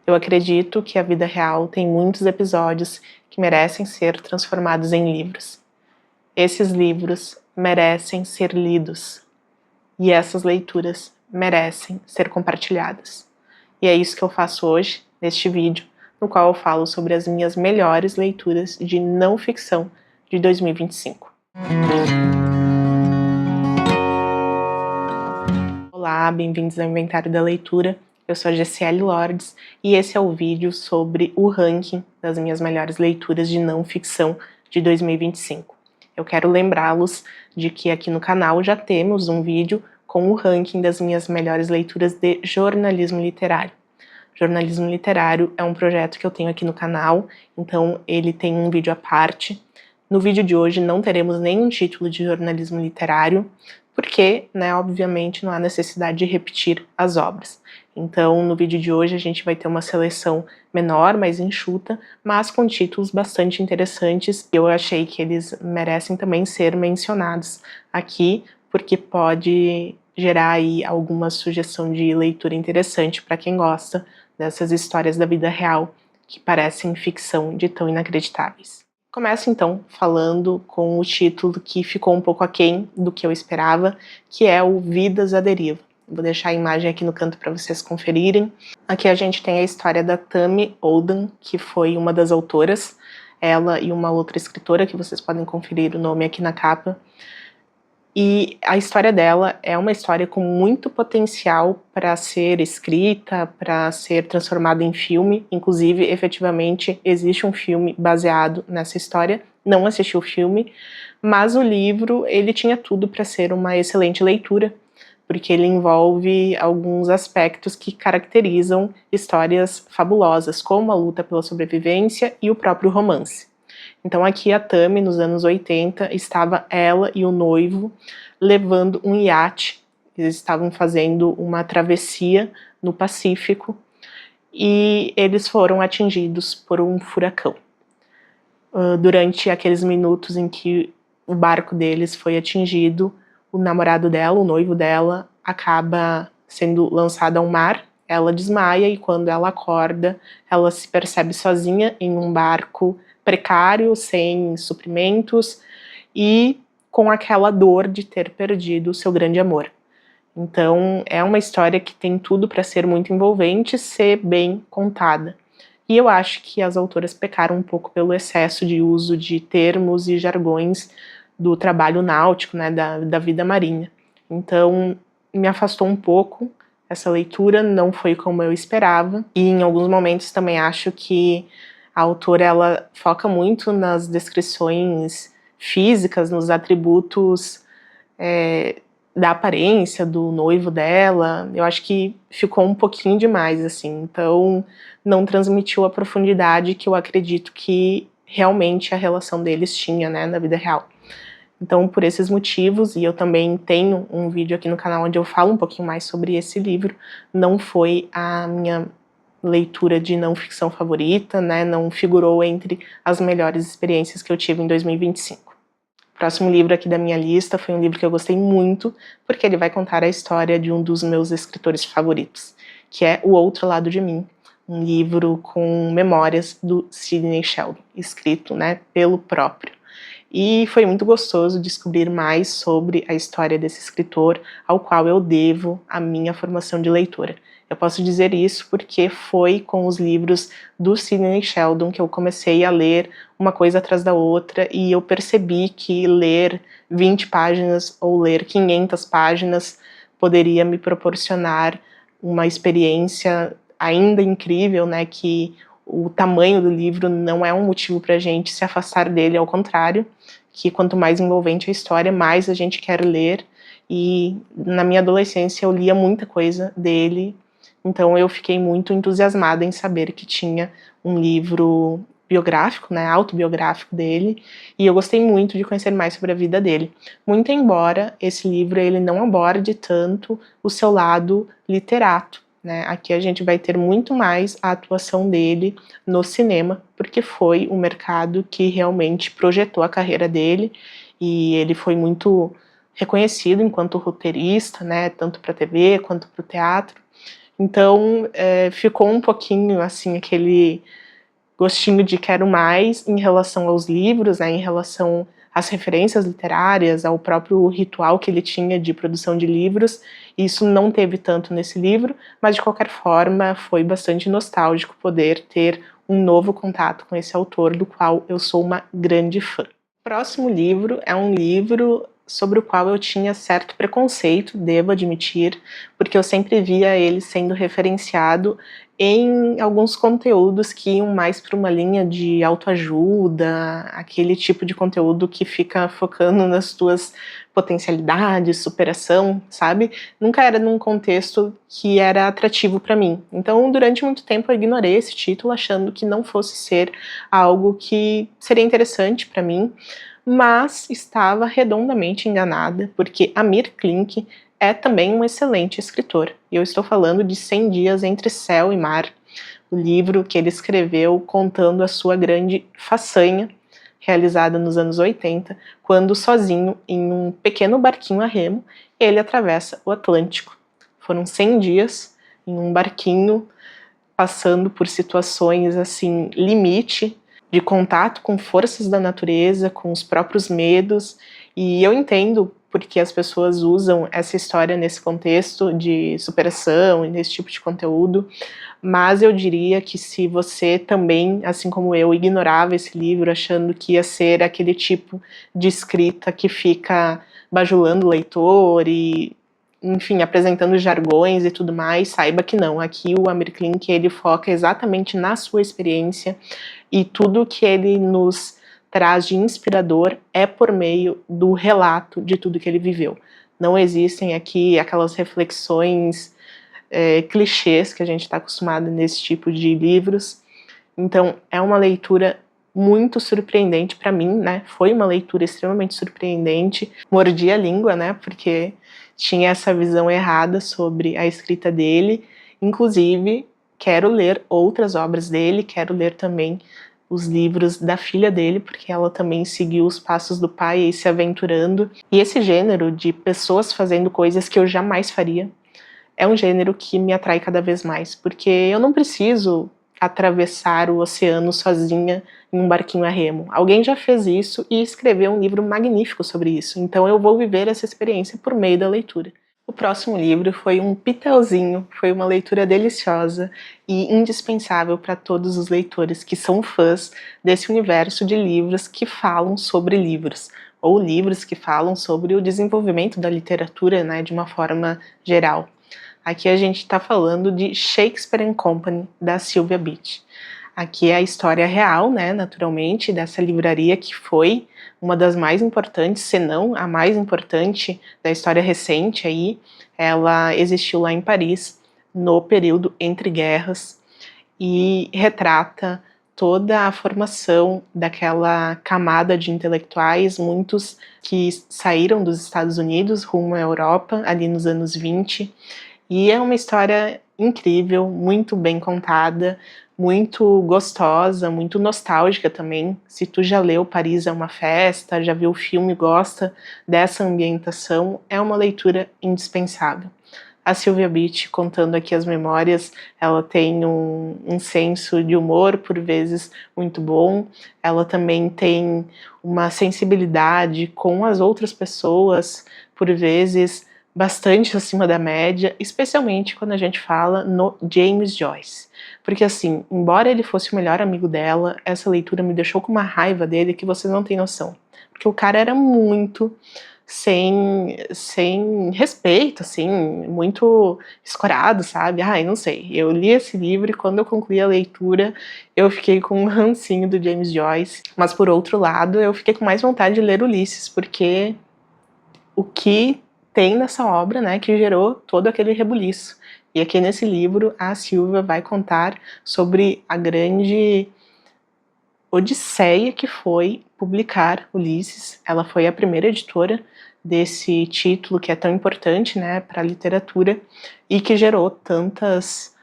Eu acredito que a vida real tem muitos episódios que merecem ser transformados em livros. Esses livros merecem ser lidos. E essas leituras merecem ser compartilhadas. E é isso que eu faço hoje, neste vídeo, no qual eu falo sobre as minhas melhores leituras de não ficção de 2025. Olá, bem-vindos ao Inventário da Leitura. Eu sou a Gessiele Lordes e esse é o vídeo sobre o ranking das minhas melhores leituras de não ficção de 2025. Eu quero lembrá-los de que aqui no canal já temos um vídeo com o ranking das minhas melhores leituras de jornalismo literário. Jornalismo literário é um projeto que eu tenho aqui no canal, então ele tem um vídeo à parte. No vídeo de hoje não teremos nenhum título de jornalismo literário, porque, obviamente, não há necessidade de repetir as obras. Então, no vídeo de hoje a gente vai ter uma seleção menor, mais enxuta, mas com títulos bastante interessantes. Eu achei que eles merecem também ser mencionados aqui, porque pode gerar aí alguma sugestão de leitura interessante para quem gosta dessas histórias da vida real que parecem ficção de tão inacreditáveis. Começo então falando com o título que ficou um pouco aquém do que eu esperava, que é o Vidas à Deriva. Vou deixar a imagem aqui no canto para vocês conferirem. Aqui a gente tem a história da Tammy Oldham, que foi uma das autoras, ela e uma outra escritora, que vocês podem conferir o nome aqui na capa. E a história dela é uma história com muito potencial para ser escrita, para ser transformada em filme. Inclusive, efetivamente, existe um filme baseado nessa história. Não assisti o filme, mas o livro ele tinha tudo para ser uma excelente leitura, porque ele envolve alguns aspectos que caracterizam histórias fabulosas, como a luta pela sobrevivência e o próprio romance. Então aqui a Tammy, nos anos 80, estava ela e o noivo levando um iate. Eles estavam fazendo uma travessia no Pacífico e eles foram atingidos por um furacão. Durante aqueles minutos em que o barco deles foi atingido, o namorado dela, o noivo dela, acaba sendo lançado ao mar. Ela desmaia e quando ela acorda, ela se percebe sozinha em um barco precário, sem suprimentos e com aquela dor de ter perdido o seu grande amor. Então é uma história que tem tudo para ser muito envolvente, ser bem contada. E eu acho que as autoras pecaram um pouco pelo excesso de uso de termos e jargões do trabalho náutico, da vida marinha. Então me afastou um pouco essa leitura, não foi como eu esperava. E em alguns momentos também acho que a autora ela foca muito nas descrições físicas, nos atributos da aparência do noivo dela. Eu acho que ficou um pouquinho demais, assim. Então não transmitiu a profundidade que eu acredito que realmente a relação deles tinha, na vida real. Então, por esses motivos, e eu também tenho um vídeo aqui no canal onde eu falo um pouquinho mais sobre esse livro, não foi a minha leitura de não ficção favorita, não figurou entre as melhores experiências que eu tive em 2025. O próximo livro aqui da minha lista foi um livro que eu gostei muito, porque ele vai contar a história de um dos meus escritores favoritos, que é O Outro Lado de Mim, um livro com memórias do Sidney Sheldon, escrito pelo próprio. E foi muito gostoso descobrir mais sobre a história desse escritor, ao qual eu devo a minha formação de leitora. Eu posso dizer isso porque foi com os livros do Sidney Sheldon que eu comecei a ler uma coisa atrás da outra e eu percebi que ler 20 páginas ou ler 500 páginas poderia me proporcionar uma experiência ainda incrível, que o tamanho do livro não é um motivo para a gente se afastar dele, ao contrário, que quanto mais envolvente a história, mais a gente quer ler. E na minha adolescência eu lia muita coisa dele, então eu fiquei muito entusiasmada em saber que tinha um livro biográfico, autobiográfico dele, e eu gostei muito de conhecer mais sobre a vida dele. Muito embora esse livro ele não aborde tanto o seu lado literato, Aqui a gente vai ter muito mais a atuação dele no cinema, porque foi o mercado que realmente projetou a carreira dele, e ele foi muito reconhecido enquanto roteirista, tanto para a TV quanto para o teatro. Então, ficou um pouquinho, assim, aquele gostinho de quero mais em relação aos livros, né, em relação às referências literárias, ao próprio ritual que ele tinha de produção de livros. Isso não teve tanto nesse livro, mas de qualquer forma foi bastante nostálgico poder ter um novo contato com esse autor, do qual eu sou uma grande fã. O próximo livro é um livro sobre o qual eu tinha certo preconceito, devo admitir, porque eu sempre via ele sendo referenciado em alguns conteúdos que iam mais para uma linha de autoajuda, aquele tipo de conteúdo que fica focando nas tuas potencialidades, superação, sabe? Nunca era num contexto que era atrativo para mim. Então, durante muito tempo eu ignorei esse título, achando que não fosse ser algo que seria interessante para mim, mas estava redondamente enganada, porque Amir Klink é também um excelente escritor. E eu estou falando de 100 Dias Entre Céu e Mar, o livro que ele escreveu contando a sua grande façanha, realizada nos anos 80, quando sozinho, em um pequeno barquinho a remo, ele atravessa o Atlântico. Foram 100 dias em um barquinho, passando por situações assim, limite, de contato com forças da natureza, com os próprios medos, e eu entendo porque as pessoas usam essa história nesse contexto de superação e nesse tipo de conteúdo, mas eu diria que se você também, assim como eu, ignorava esse livro achando que ia ser aquele tipo de escrita que fica bajulando o leitor e, enfim, apresentando jargões e tudo mais, saiba que não. Aqui o Amir Klink, ele foca exatamente na sua experiência e tudo que ele nos traz de inspirador é por meio do relato de tudo que ele viveu. Não existem aqui aquelas reflexões clichês que a gente está acostumado nesse tipo de livros. Então, é uma leitura muito surpreendente para mim, né? Foi uma leitura extremamente surpreendente. Mordi a língua, né? Porque tinha essa visão errada sobre a escrita dele. Inclusive, quero ler outras obras dele, quero ler também os livros da filha dele, porque ela também seguiu os passos do pai e se aventurando. E esse gênero de pessoas fazendo coisas que eu jamais faria é um gênero que me atrai cada vez mais, porque eu não preciso atravessar o oceano sozinha em um barquinho a remo. Alguém já fez isso e escreveu um livro magnífico sobre isso, então eu vou viver essa experiência por meio da leitura. O próximo livro foi um pitelzinho, foi uma leitura deliciosa e indispensável para todos os leitores que são fãs desse universo de livros que falam sobre livros, ou livros que falam sobre o desenvolvimento da literatura, né, de uma forma geral. Aqui a gente está falando de Shakespeare & Company, da Sylvia Beach. Aqui é a história real, né, naturalmente, dessa livraria que foi uma das mais importantes, se não a mais importante da história recente aí. Ela existiu lá em Paris, no período entre guerras, e retrata toda a formação daquela camada de intelectuais, muitos que saíram dos Estados Unidos rumo à Europa, ali nos anos 20, e é uma história incrível, muito bem contada, muito gostosa, muito nostálgica também. Se tu já leu Paris é uma Festa, já viu o filme e gosta dessa ambientação, é uma leitura indispensável. A Sylvia Beach, contando aqui as memórias, ela tem um senso de humor, por vezes, muito bom. Ela também tem uma sensibilidade com as outras pessoas, por vezes, bastante acima da média, especialmente quando a gente fala no James Joyce. Porque assim, embora ele fosse o melhor amigo dela, essa leitura me deixou com uma raiva dele que vocês não têm noção. Porque o cara era muito sem respeito, assim, muito escorado, sabe? Ai, não sei. Eu li esse livro e quando eu concluí a leitura, eu fiquei com um rancinho do James Joyce. Mas por outro lado, eu fiquei com mais vontade de ler Ulisses, porque o que tem nessa obra, né, que gerou todo aquele rebuliço. E aqui nesse livro, a Silvia vai contar sobre a grande odisseia que foi publicar Ulisses. Ela foi a primeira editora desse título que é tão importante, né, para a literatura e que gerou tantas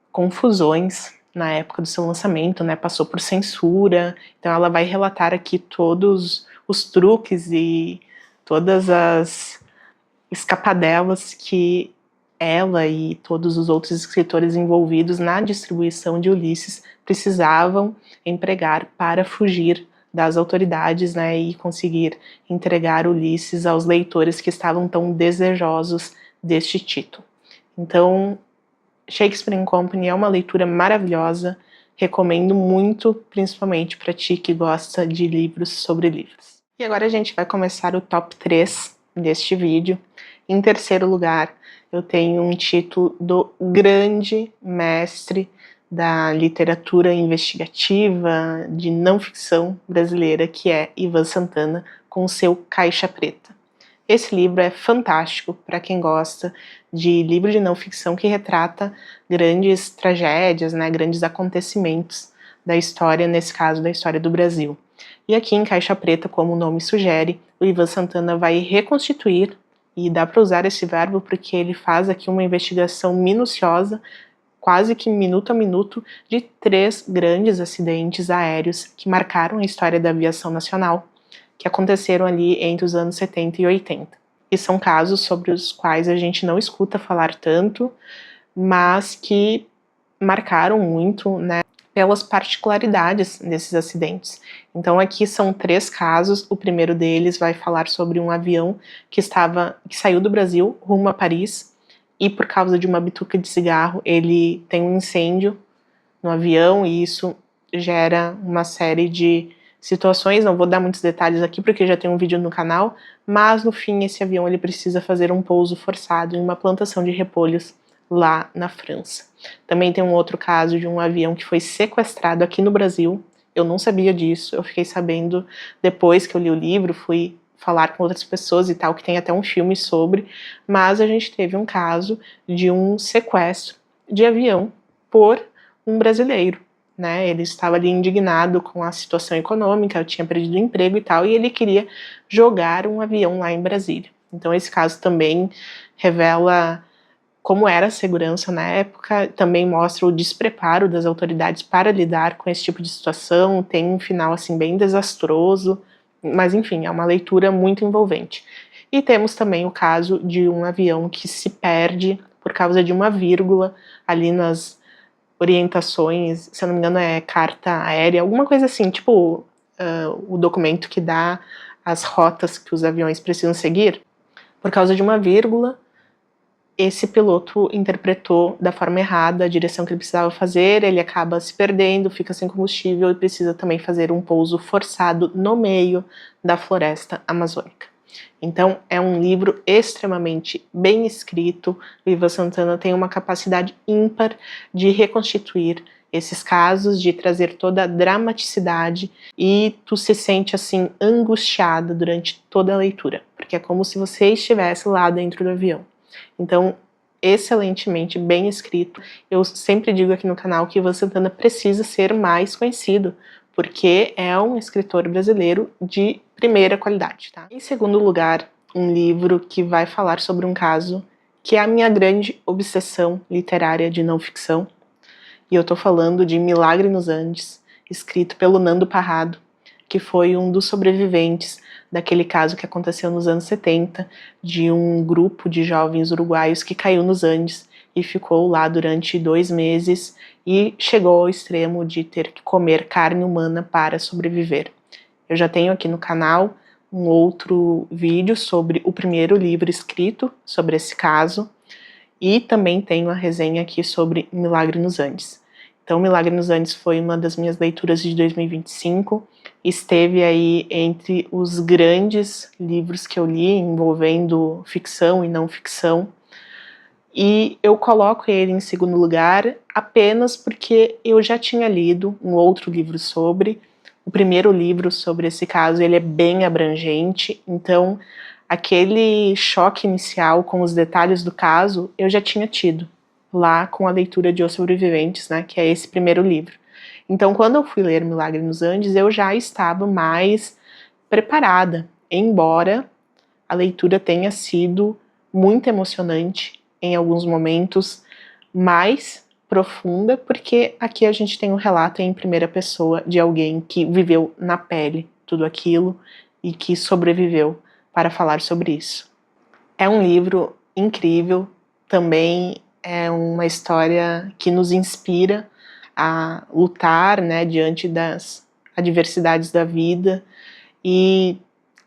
confusões na época do seu lançamento, né, passou por censura. Então ela vai relatar aqui todos os truques e todas as escapadelas que ela e todos os outros escritores envolvidos na distribuição de Ulisses precisavam empregar para fugir das autoridades, né, e conseguir entregar Ulisses aos leitores que estavam tão desejosos deste título. Então, Shakespeare & Company é uma leitura maravilhosa, recomendo muito, principalmente para ti que gosta de livros sobre livros. E agora a gente vai começar o top 3 deste vídeo. Em terceiro lugar, eu tenho um título do grande mestre da literatura investigativa, de não ficção brasileira, que é Ivan Santana, com seu Caixa Preta. Esse livro é fantástico para quem gosta de livro de não ficção que retrata grandes tragédias, né, grandes acontecimentos da história, nesse caso da história do Brasil. E aqui em Caixa Preta, como o nome sugere, o Ivan Santana vai reconstituir, e dá para usar esse verbo porque ele faz aqui uma investigação minuciosa, quase que minuto a minuto, de 3 grandes acidentes aéreos que marcaram a história da aviação nacional, que aconteceram ali entre os anos 70 e 80. E são casos sobre os quais a gente não escuta falar tanto, mas que marcaram muito, né, pelas particularidades desses acidentes. Então aqui são 3 casos. O primeiro deles vai falar sobre um avião que saiu do Brasil rumo a Paris, e por causa de uma bituca de cigarro ele tem um incêndio no avião, e isso gera uma série de situações. Não vou dar muitos detalhes aqui porque já tem um vídeo no canal, mas no fim esse avião ele precisa fazer um pouso forçado em uma plantação de repolhos lá na França. Também tem um outro caso de um avião que foi sequestrado aqui no Brasil. Eu não sabia disso, eu fiquei sabendo depois que eu li o livro, fui falar com outras pessoas e tal, que tem até um filme sobre, mas a gente teve um caso de um sequestro de avião por um brasileiro, né? Ele estava ali indignado com a situação econômica, eu tinha perdido o emprego e tal, e ele queria jogar um avião lá em Brasília. Então esse caso também revela como era a segurança na época, também mostra o despreparo das autoridades para lidar com esse tipo de situação. Tem um final assim bem desastroso, mas enfim, é uma leitura muito envolvente. E temos também o caso de um avião que se perde por causa de uma vírgula ali nas orientações, se eu não me engano é carta aérea, alguma coisa assim, tipo o documento que dá as rotas que os aviões precisam seguir. Por causa de uma vírgula, esse piloto interpretou da forma errada a direção que ele precisava fazer, ele acaba se perdendo, fica sem combustível e precisa também fazer um pouso forçado no meio da floresta amazônica. Então é um livro extremamente bem escrito. O Ivan Santana tem uma capacidade ímpar de reconstituir esses casos, de trazer toda a dramaticidade, e tu se sente assim angustiada durante toda a leitura, porque é como se você estivesse lá dentro do avião. Então, excelentemente bem escrito. Eu sempre digo aqui no canal que Ivan Santana precisa ser mais conhecido, porque é um escritor brasileiro de primeira qualidade, tá? Em segundo lugar, um livro que vai falar sobre um caso que é a minha grande obsessão literária de não ficção, e eu tô falando de Milagre nos Andes, escrito pelo Nando Parrado, que foi um dos sobreviventes daquele caso que aconteceu nos anos 70, de um grupo de jovens uruguaios que caiu nos Andes e ficou lá durante 2 meses e chegou ao extremo de ter que comer carne humana para sobreviver. Eu já tenho aqui no canal um outro vídeo sobre o primeiro livro escrito sobre esse caso, e também tenho a resenha aqui sobre Milagre nos Andes. Então, Milagre nos Andes foi uma das minhas leituras de 2025, esteve aí entre os grandes livros que eu li, envolvendo ficção e não ficção, e eu coloco ele em segundo lugar apenas porque eu já tinha lido um outro livro sobre. O primeiro livro sobre esse caso, ele é bem abrangente, então aquele choque inicial com os detalhes do caso eu já tinha tido lá com a leitura de Os Sobreviventes, né, que é esse primeiro livro. Então, quando eu fui ler Milagre nos Andes, eu já estava mais preparada, embora a leitura tenha sido muito emocionante em alguns momentos, mais profunda, porque aqui a gente tem um relato em primeira pessoa de alguém que viveu na pele tudo aquilo e que sobreviveu para falar sobre isso. É um livro incrível, também é uma história que nos inspira a lutar, né, diante das adversidades da vida. E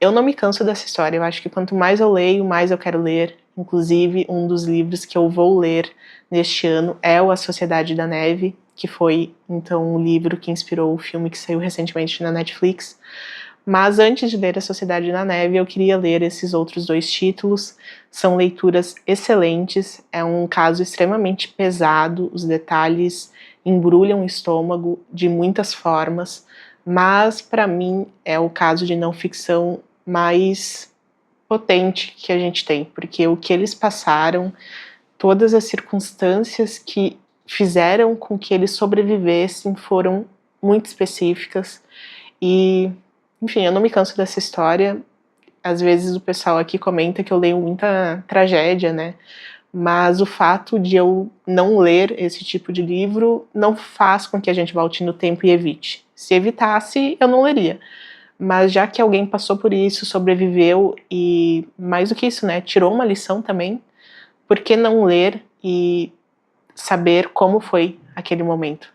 eu não me canso dessa história. Eu acho que quanto mais eu leio, mais eu quero ler. Inclusive, um dos livros que eu vou ler neste ano é o A Sociedade da Neve, que foi, então, o livro que inspirou o filme que saiu recentemente na Netflix. Mas antes de ler A Sociedade da Neve, eu queria ler esses outros 2 títulos. São leituras excelentes, é um caso extremamente pesado, os detalhes embrulham o estômago de muitas formas, mas para mim é o caso de não ficção mais potente que a gente tem, porque o que eles passaram, todas as circunstâncias que fizeram com que eles sobrevivessem foram muito específicas e, enfim, eu não me canso dessa história. Às vezes o pessoal aqui comenta que eu leio muita tragédia, né? Mas o fato de eu não ler esse tipo de livro não faz com que a gente volte no tempo e evite. Se evitasse, eu não leria. Mas já que alguém passou por isso, sobreviveu e, mais do que isso, né, tirou uma lição também, por que não ler e saber como foi aquele momento?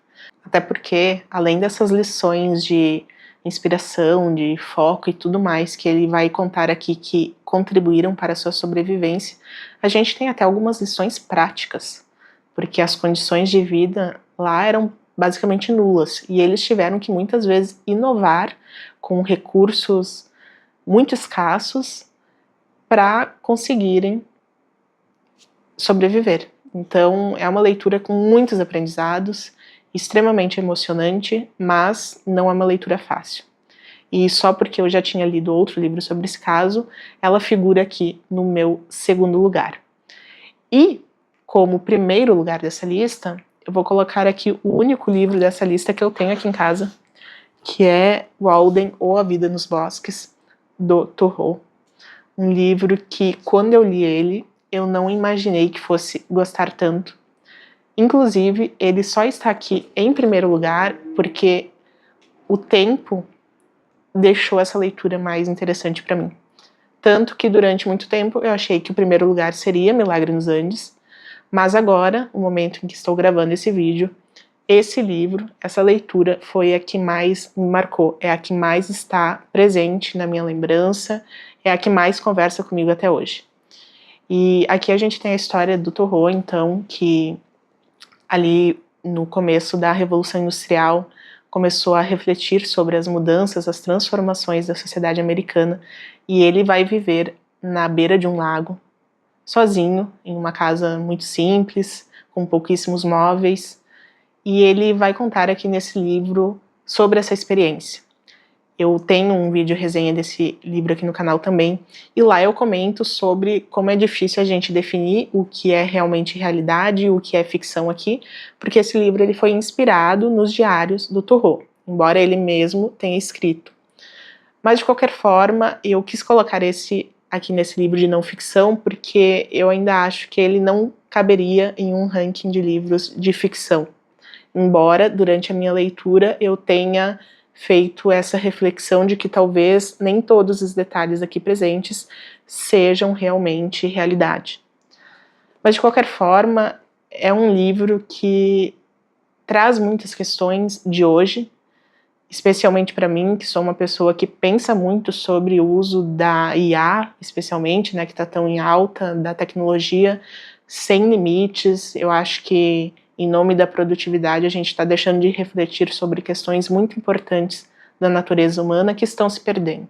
Até porque, além dessas lições de inspiração, de foco e tudo mais que ele vai contar aqui que contribuíram para a sua sobrevivência, a gente tem até algumas lições práticas, porque as condições de vida lá eram basicamente nulas e eles tiveram que muitas vezes inovar com recursos muito escassos para conseguirem sobreviver. Então é uma leitura com muitos aprendizados, extremamente emocionante, mas não é uma leitura fácil. E só porque eu já tinha lido outro livro sobre esse caso, ela figura aqui no meu segundo lugar. E, como primeiro lugar dessa lista, eu vou colocar aqui o único livro dessa lista que eu tenho aqui em casa, que é Walden ou A Vida nos Bosques, do Thoreau. Um livro que, quando eu li ele, eu não imaginei que fosse gostar tanto. Inclusive, ele só está aqui em primeiro lugar porque o tempo deixou essa leitura mais interessante para mim. Tanto que durante muito tempo eu achei que o primeiro lugar seria Milagre nos Andes, mas agora, no momento em que estou gravando esse vídeo, esse livro, essa leitura foi a que mais me marcou, é a que mais está presente na minha lembrança, é a que mais conversa comigo até hoje. E aqui a gente tem a história do Thoreau, então, que ali no começo da Revolução Industrial começou a refletir sobre as mudanças, as transformações da sociedade americana, e ele vai viver na beira de um lago, sozinho, em uma casa muito simples, com pouquíssimos móveis, e ele vai contar aqui nesse livro sobre essa experiência. Eu tenho um vídeo resenha desse livro aqui no canal também, e lá eu comento sobre como é difícil a gente definir o que é realmente realidade e o que é ficção aqui, porque esse livro ele foi inspirado nos diários do Thoreau, embora ele mesmo tenha escrito. Mas de qualquer forma, eu quis colocar esse aqui nesse livro de não ficção, porque eu ainda acho que ele não caberia em um ranking de livros de ficção. Embora, durante a minha leitura, eu tenha feito essa reflexão de que talvez nem todos os detalhes aqui presentes sejam realmente realidade. Mas, de qualquer forma, é um livro que traz muitas questões de hoje, especialmente para mim, que sou uma pessoa que pensa muito sobre o uso da IA, especialmente, né, que está tão em alta, da tecnologia, sem limites. Eu acho que, em nome da produtividade, a gente está deixando de refletir sobre questões muito importantes da natureza humana que estão se perdendo.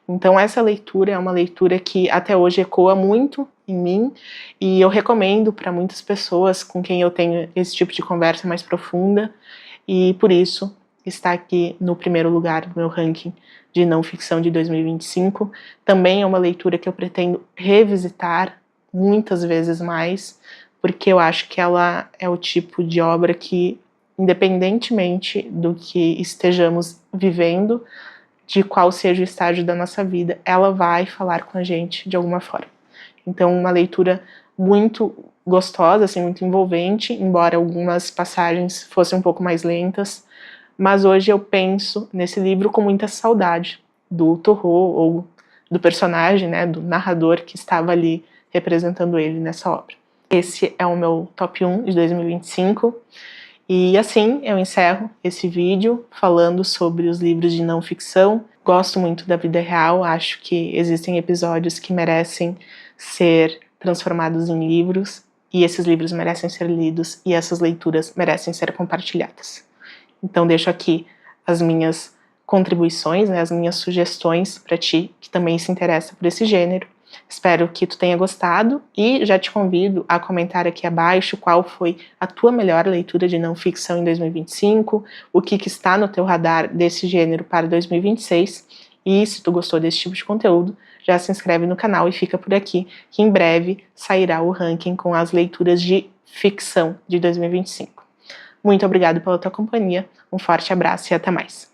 Então essa leitura é uma leitura que até hoje ecoa muito em mim e eu recomendo para muitas pessoas com quem eu tenho esse tipo de conversa mais profunda e por isso está aqui no primeiro lugar do meu ranking de não ficção de 2025. Também é uma leitura que eu pretendo revisitar muitas vezes mais, porque eu acho que ela é o tipo de obra que, independentemente do que estejamos vivendo, de qual seja o estágio da nossa vida, ela vai falar com a gente de alguma forma. Então, uma leitura muito gostosa, assim, muito envolvente, embora algumas passagens fossem um pouco mais lentas, mas hoje eu penso nesse livro com muita saudade do Thoreau, ou do personagem, né, do narrador que estava ali representando ele nessa obra. Esse é o meu top 1 de 2025. E assim eu encerro esse vídeo falando sobre os livros de não ficção. Gosto muito da vida real, acho que existem episódios que merecem ser transformados em livros, e esses livros merecem ser lidos, e essas leituras merecem ser compartilhadas. Então deixo aqui as minhas contribuições, as minhas sugestões para ti, que também se interessa por esse gênero. Espero que tu tenha gostado e já te convido a comentar aqui abaixo qual foi a tua melhor leitura de não ficção em 2025, o que está no teu radar desse gênero para 2026, e se tu gostou desse tipo de conteúdo, já se inscreve no canal e fica por aqui, que em breve sairá o ranking com as leituras de ficção de 2025. Muito obrigado pela tua companhia, um forte abraço e até mais.